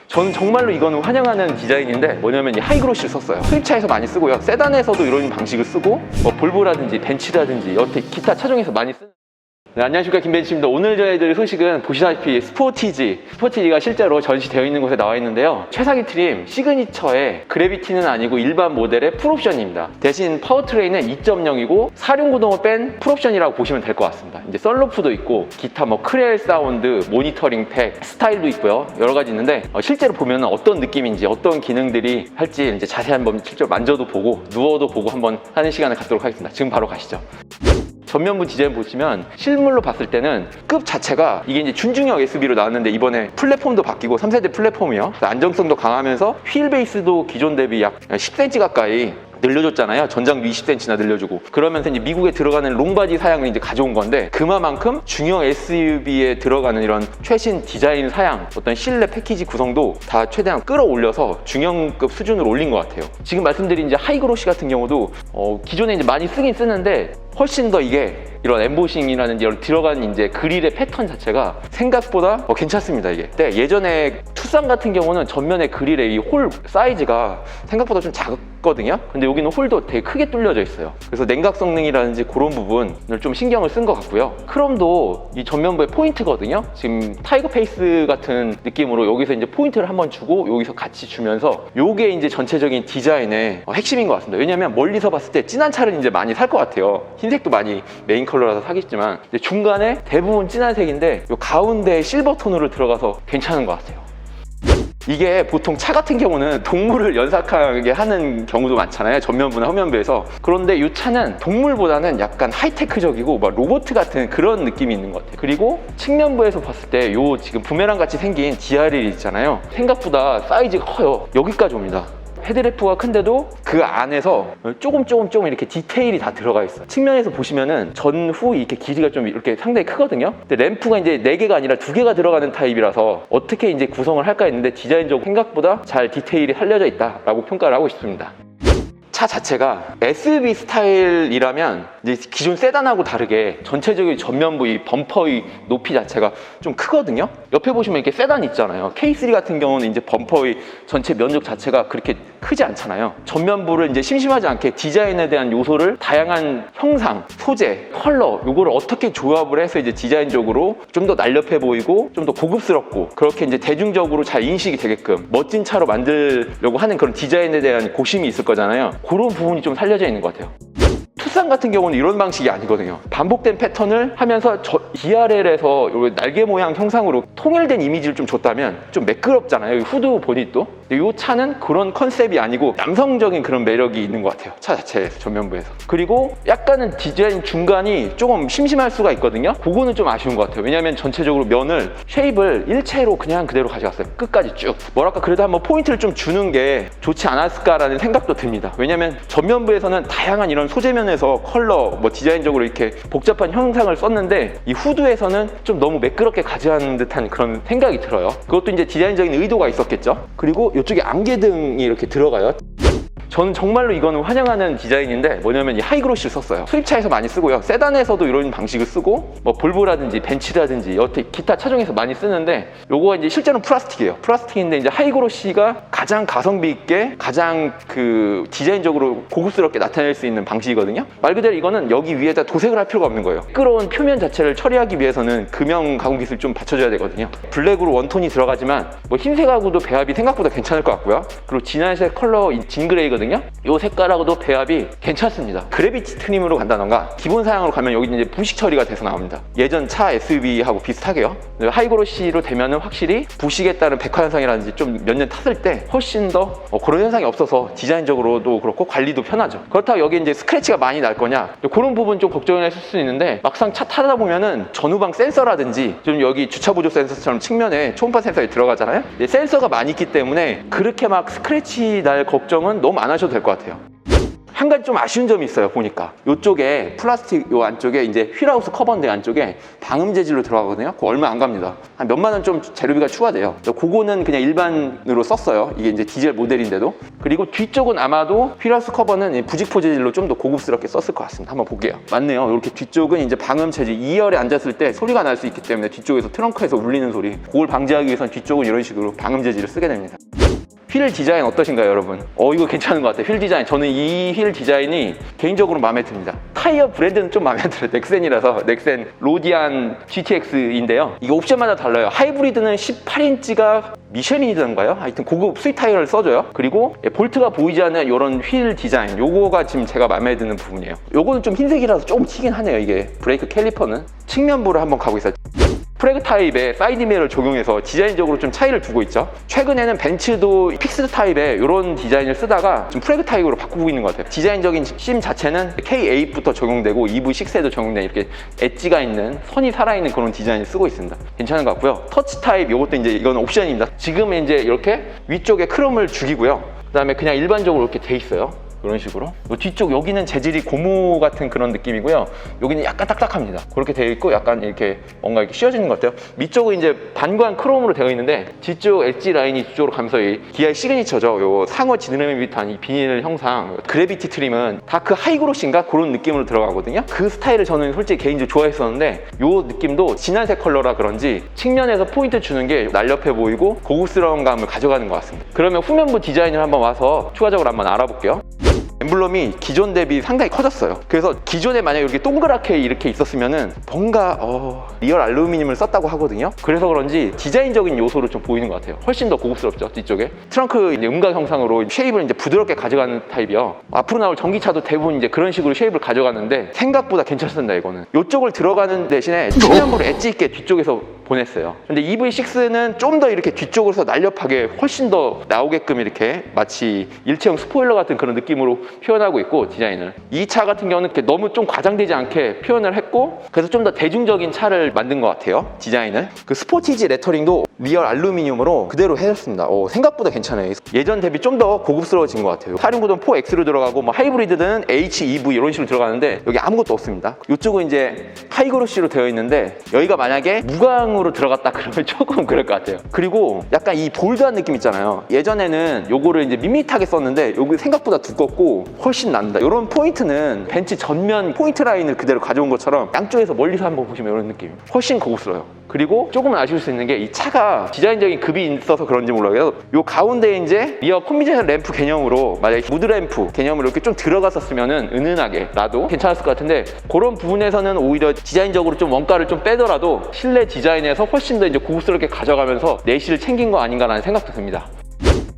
저는 정말로 이거는 환영하는 디자인인데 뭐냐면 이 하이그로시를 썼어요. 수입차에서 많이 쓰고요. 세단에서도 이런 방식을 쓰고 뭐 볼보라든지 벤츠라든지 여태 기타 차종에서 많이 쓰는. 네, 안녕하십니까, 김벤치입니다. 오늘 전해드릴 소식은 보시다시피 스포티지가 실제로 전시되어 있는 곳에 나와 있는데요. 최상위 트림 시그니처의 그래비티는 아니고 일반 모델의 풀옵션입니다. 대신 파워트레인은 2.0이고 사륜구동을 뺀 풀옵션이라고 보시면 될 것 같습니다. 이제 썬루프도 있고 기타 뭐 크레엘 사운드, 모니터링 팩, 스타일도 있고요. 여러 가지 있는데 실제로 보면 어떤 느낌인지 어떤 기능들이 할지 이제 자세히 한번 실제로 만져도 보고 누워도 보고 한번 하는 시간을 갖도록 하겠습니다. 지금 바로 가시죠. 전면부 디자인 보시면 실물로 봤을 때는 급 자체가 이게 이제 준중형 SUV로 나왔는데 이번에 플랫폼도 바뀌고 3세대 플랫폼이요. 안정성도 강하면서 휠 베이스도 기존 대비 약 10cm 가까이 늘려줬잖아요. 전장도 20cm나 늘려주고. 그러면서 이제 미국에 들어가는 롱바디 사양을 이제 가져온 건데 그만큼 중형 SUV에 들어가는 이런 최신 디자인 사양, 어떤 실내 패키지 구성도 다 최대한 끌어올려서 중형급 수준으로 올린 것 같아요. 지금 말씀드린 이제 하이그로시 같은 경우도 기존에 이제 많이 쓰긴 쓰는데 훨씬 더 이게 이런 엠보싱이라든지 이런 들어간 이제 그릴의 패턴 자체가 생각보다 괜찮습니다. 이게. 근데 예전에 투싼 같은 경우는 전면에 그릴의 이 홀 사이즈가 생각보다 좀 작거든요. 근데 여기는 홀도 되게 크게 뚫려져 있어요. 그래서 냉각 성능이라든지 그런 부분을 좀 신경을 쓴 것 같고요. 크롬도 이 전면부의 포인트거든요. 지금 타이거 페이스 같은 느낌으로 여기서 이제 포인트를 한번 주고 여기서 같이 주면서 요게 이제 전체적인 디자인의 핵심인 것 같습니다. 왜냐면 멀리서 봤을 때 진한 차를 이제 많이 살 것 같아요. 흰색도 많이 메인 컬러라서 사겠지만 중간에 대부분 진한 색인데 요 가운데 실버 톤으로 들어가서 괜찮은 것 같아요. 이게 보통 차 같은 경우는 동물을 연상하게 하는 경우도 많잖아요. 전면부나 후면부에서. 그런데 이 차는 동물보다는 약간 하이테크적이고 막 로봇 같은 그런 느낌이 있는 것 같아요. 그리고 측면부에서 봤을 때 요 지금 부메랑 같이 생긴 DRL 있잖아요. 생각보다 사이즈가 커요. 여기까지 옵니다. 헤드램프가 큰데도 그 안에서 조금 이렇게 디테일이 다 들어가 있어요. 측면에서 보시면은 전후 이렇게 길이가 좀 이렇게 상당히 크거든요. 근데 램프가 이제 4개가 아니라 2개가 들어가는 타입이라서 어떻게 이제 구성을 할까 했는데 디자인적으로 생각보다 잘 디테일이 살려져 있다라고 평가를 하고 싶습니다. 차 자체가 SUV 스타일이라면 이제 기존 세단하고 다르게 전체적인 전면부 이 범퍼의 높이 자체가 좀 크거든요. 옆에 보시면 이렇게 세단 있잖아요. K3 같은 경우는 이제 범퍼의 전체 면적 자체가 그렇게 크지 않잖아요. 전면부를 이제 심심하지 않게 디자인에 대한 요소를 다양한 형상, 소재, 컬러 요거를 어떻게 조합을 해서 이제 디자인적으로 좀 더 날렵해 보이고 좀 더 고급스럽고 그렇게 이제 대중적으로 잘 인식이 되게끔 멋진 차로 만들려고 하는 그런 디자인에 대한 고심이 있을 거잖아요. 그런 부분이 좀 살려져 있는 것 같아요. 투싼 같은 경우는 이런 방식이 아니거든요. 반복된 패턴을 하면서 DRL에서 날개 모양 형상으로 통일된 이미지를 좀 줬다면 좀 매끄럽잖아요. 후드 보닛도. 근데 이 차는 그런 컨셉이 아니고 남성적인 그런 매력이 있는 것 같아요. 차 자체에서, 전면부에서. 그리고 약간은 디자인 중간이 조금 심심할 수가 있거든요. 그거는 좀 아쉬운 것 같아요. 왜냐면 전체적으로 면을 쉐입을 일체로 그냥 그대로 가져갔어요. 끝까지 쭉. 뭐랄까 그래도 한번 포인트를 좀 주는 게 좋지 않았을까라는 생각도 듭니다. 왜냐면 전면부에서는 다양한 이런 소재면에서 컬러, 뭐 디자인적으로 이렇게 복잡한 형상을 썼는데 이 후드에서는 좀 너무 매끄럽게 가져가는 듯한 그런 생각이 들어요. 그것도 이제 디자인적인 의도가 있었겠죠. 그리고 이쪽에 안개등이 이렇게 들어가요. 저는 정말로 이거는 환영하는 디자인인데 뭐냐면 이 하이그로시를 썼어요. 수입차에서 많이 쓰고요. 세단에서도 이런 방식을 쓰고 뭐 볼보라든지 벤츠라든지 여태 기타 차종에서 많이 쓰는데 요거가 이제 실제로는 플라스틱이에요. 플라스틱인데 이제 하이그로시가 가장 가성비 있게 가장 그 디자인적으로 고급스럽게 나타낼 수 있는 방식이거든요. 말 그대로 이거는 여기 위에다 도색을 할 필요가 없는 거예요. 끌어온 표면 자체를 처리하기 위해서는 금형 가공 기술 좀 받쳐줘야 되거든요. 블랙으로 원톤이 들어가지만 뭐 흰색하고도 배합이 생각보다 괜찮을 것 같고요. 그리고 진한색 컬러 진그레이거든요. 이 색깔하고도 배합이 괜찮습니다. 그래비티 트림으로 간다던가 기본 사양으로 가면 여기 이제 부식 처리가 돼서 나옵니다. 예전 차 SUV하고 비슷하게요. 하이그로시로 되면은 확실히 부식에 따른 백화 현상이라든지 좀 몇 년 탔을 때 훨씬 더 그런 현상이 없어서 디자인적으로도 그렇고 관리도 편하죠. 그렇다고 여기 이제 스크래치가 많이 날 거냐 그런 부분 좀 걱정을 했을 수 있는데 막상 차 타다 보면은 전후방 센서라든지 좀 여기 주차 보조 센서처럼 측면에 초음파 센서에 들어가잖아요. 센서가 많이 있기 때문에 그렇게 막 스크래치 날 걱정은 너무 안 하셔도 될 것 같아요. 한 가지 좀 아쉬운 점이 있어요. 보니까 이쪽에 플라스틱 요 안쪽에 이제 휠하우스 커버인데 안쪽에 방음 재질로 들어가거든요. 그거 얼마 안 갑니다. 한 몇만 원 좀 재료비가 추가돼요. 그거는 그냥 일반으로 썼어요. 이게 이제 디젤 모델인데도. 그리고 뒤쪽은 아마도 휠하우스 커버는 부직포 재질로 좀 더 고급스럽게 썼을 것 같습니다. 한번 볼게요. 맞네요. 이렇게 뒤쪽은 이제 방음 재질, 2열에 앉았을 때 소리가 날 수 있기 때문에 뒤쪽에서 트렁크에서 울리는 소리, 그걸 방지하기 위해서는 뒤쪽은 이런 식으로 방음 재질을 쓰게 됩니다. 휠 디자인 어떠신가요, 여러분? 이거 괜찮은 것 같아요. 휠 디자인. 저는 이 휠 디자인이 개인적으로 마음에 듭니다. 타이어 브랜드는 좀 마음에 들어요. 넥센이라서. 넥센 로디안 GTX인데요. 이거 옵션마다 달라요. 하이브리드는 18인치가 미쉐린이던가요? 하여튼 고급 스윗 타이어를 써줘요. 그리고 볼트가 보이지 않는 이런 휠 디자인, 요거가 지금 제가 마음에 드는 부분이에요. 요거는 좀 흰색이라서 조금 튀긴 하네요. 이게 브레이크 캘리퍼는. 측면부를 한번 가고 있어요. 프레그 타입의 사이드미러를 적용해서 디자인적으로 좀 차이를 두고 있죠. 최근에는 벤츠도 픽스드 타입의 이런 디자인을 쓰다가 좀 프레그 타입으로 바꾸고 있는 것 같아요. 디자인적인 심 자체는 K8부터 적용되고 EV6에도 적용된 이렇게 엣지가 있는, 선이 살아있는 그런 디자인을 쓰고 있습니다. 괜찮은 것 같고요. 터치 타입, 이것도 이제 이건 옵션입니다. 지금 이제 이렇게 위쪽에 크롬을 죽이고요. 그 다음에 그냥 일반적으로 이렇게 돼 있어요. 이런 식으로. 뒤쪽 여기는 재질이 고무 같은 그런 느낌이고요. 여기는 약간 딱딱합니다. 그렇게 되어 있고 약간 이렇게 뭔가 이렇게 씌워지는 것 같아요. 밑쪽은 이제 반관 크롬으로 되어 있는데 뒤쪽 엣지 라인이 뒤쪽으로 가면서 이 기아의 시그니처죠. 요 상어 지느러미 비슷한 이 비닐 형상 그래비티 트림은 다크 하이그로시인가 그런 느낌으로 들어가거든요. 그 스타일을 저는 솔직히 개인적으로 좋아했었는데 요 느낌도 진한색 컬러라 그런지 측면에서 포인트 주는 게 날렵해 보이고 고급스러운 감을 가져가는 것 같습니다. 그러면 후면부 디자인을 한번 와서 추가적으로 한번 알아볼게요. 엠블럼이 기존 대비 상당히 커졌어요. 그래서 기존에 만약에 이렇게 동그랗게 이렇게 있었으면은 뭔가 리얼 알루미늄을 썼다고 하거든요. 그래서 그런지 디자인적인 요소로 좀 보이는 것 같아요. 훨씬 더 고급스럽죠, 뒤쪽에. 트렁크 이제 음각 형상으로 쉐입을 이제 부드럽게 가져가는 타입이요. 앞으로 나올 전기차도 대부분 이제 그런 식으로 쉐입을 가져가는데 생각보다 괜찮습니다, 이거는. 이쪽을 들어가는 대신에 측면부로 엣지 있게 뒤쪽에서 보냈어요. 근데 EV6는 좀 더 이렇게 뒤쪽으로서 날렵하게 훨씬 더 나오게끔 이렇게 마치 일체형 스포일러 같은 그런 느낌으로 표현하고 있고, 디자인을. 이 차 같은 경우는 이렇게 너무 좀 과장되지 않게 표현을 했고, 그래서 좀 더 대중적인 차를 만든 것 같아요, 디자인을. 그 스포티지 레터링도 리얼 알루미늄으로 그대로 해줬습니다. 생각보다 괜찮아요. 예전 대비 좀 더 고급스러워진 것 같아요. 사륜구동 4X로 들어가고 뭐 하이브리드는 HEV 이런 식으로 들어가는데 여기 아무것도 없습니다. 이쪽은 이제 하이그로시로 되어 있는데 여기가 만약에 무광으로 들어갔다 그러면 조금 그럴 것 같아요. 그리고 약간 이 볼드한 느낌 있잖아요. 예전에는 요거를 이제 밋밋하게 썼는데 여기 생각보다 두껍고 훨씬 납니다. 이런 포인트는 벤츠 전면 포인트 라인을 그대로 가져온 것처럼 양쪽에서 멀리서 한번 보시면 이런 느낌. 훨씬 고급스러워요. 그리고 조금은 아쉬울 수 있는 게 이 차가 디자인적인 급이 있어서 그런지 몰라요. 요 가운데 이제 리어 콤비네이션 램프 개념으로 만약에 무드 램프 개념으로 이렇게 좀 들어갔었으면은 은은하게 나도 괜찮았을 것 같은데, 그런 부분에서는 오히려 디자인적으로 좀 원가를 좀 빼더라도 실내 디자인에서 훨씬 더 이제 고급스럽게 가져가면서 내실을 챙긴 거 아닌가라는 생각도 듭니다.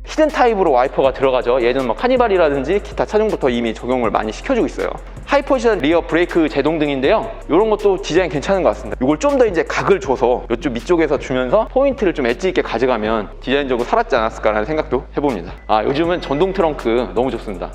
히든 타입으로 와이퍼가 들어가죠. 예전 뭐 카니발이라든지 기타 차종부터 이미 적용을 많이 시켜주고 있어요. 하이 포지션 리어 브레이크 제동등인데요. 이런 것도 디자인 괜찮은 것 같습니다. 이걸 좀 더 이제 각을 줘서 이쪽 밑쪽에서 주면서 포인트를 좀 엣지 있게 가져가면 디자인적으로 살았지 않았을까라는 생각도 해봅니다. 요즘은 전동 트렁크 너무 좋습니다.